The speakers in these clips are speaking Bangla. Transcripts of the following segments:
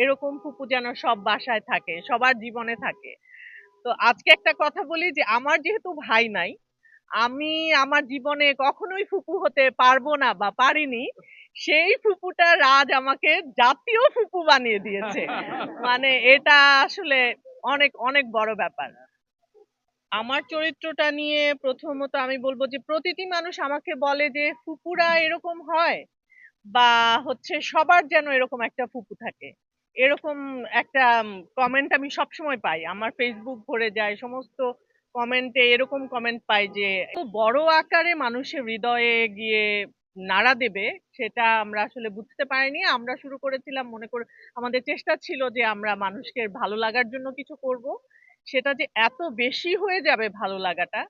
এরকম ফুপু যেন সব বাসায় থাকে, সবার জীবনে থাকে। তো আজকে একটা কথা বলি যে আমার যেহেতু ভাই নাই, আমি আমার জীবনে কখনোই ফুপু হতে পারবো না বা পারিনি। সেই ফুপুটা রাজ আমাকে জাতীয় ফুপু বানিয়ে দিয়েছে। মানে এটা আসলে অনেক অনেক বড় ব্যাপার। আমার চরিত্রটা নিয়ে প্রথমত আমি বলবো যে প্রতিটি মানুষ আমাকে বলে যে ফুপুরা এরকম হয়, বা হচ্ছে সবার যেন এরকম একটা ফুপু থাকে। এরকম একটা কমেন্ট আমি সবসময় পাই, আমার ফেসবুক ভরে যায় সমস্ত কমেন্টে, এরকম কমেন্ট পাই যে এত বড় আকারে মানুষের হৃদয়ে গিয়ে নাড়া দেবে, সেটা আমরা আসলে বুঝতে পারিনি। আমরা শুরু করেছিলাম মনে করে, আমাদের চেষ্টা ছিল যে আমরা মানুষকে ভালো লাগার জন্য কিছু করব, সেটা যে এত বেশি হয়ে যাবে ভালো লাগাটা,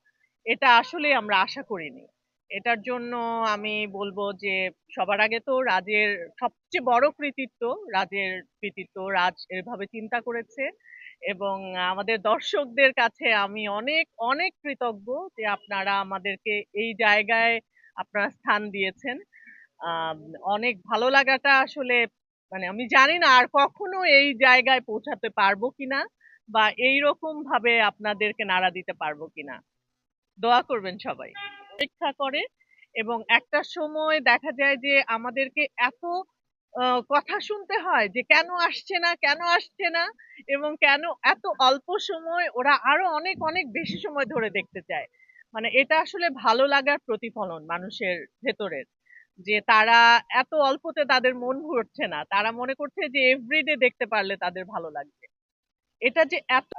এটা আসলে আমরা আশা করিনি। এটার জন্য আমি বলবো যে সবার আগে তো রাজের সবচেয়ে বড় কৃতিত্ব, রাজের কৃতিত্ব। রাজ এভাবে চিন্তা করেছে, এবং আমাদের দর্শকদের কাছে আমি অনেক অনেক কৃতজ্ঞ যে আপনারা আমাদেরকে এই জায়গায় আপনারা স্থান দিয়েছেন। আম, অনেক ভালো লাগাটা আসলে, মানে আমি জানি না আর কখনো এই জায়গায় পৌঁছাতে পারবো কিনা, বা এইরকম ভাবে আপনাদেরকে নাড়া দিতে পারবো কিনা। দোয়া করবেন সবাই। অপেক্ষা করে, এবং একটা সময় দেখা যায় যে আমাদেরকে এত কথা শুনতে হয় যে কেন আসছে না, কেন আসছে না, এবং কেন এত অল্প সময়, ওরা আরো অনেক অনেক বেশি সময় ধরে দেখতে চায়। মানে এটা আসলে ভালো লাগার প্রতিফলন মানুষের ভেতরের, যে তারা এত অল্পতে তাদের মন ভরছে না, তারা মনে করছে যে এভরিডে দেখতে পারলে তাদের ভালো লাগবে। এটা যে এত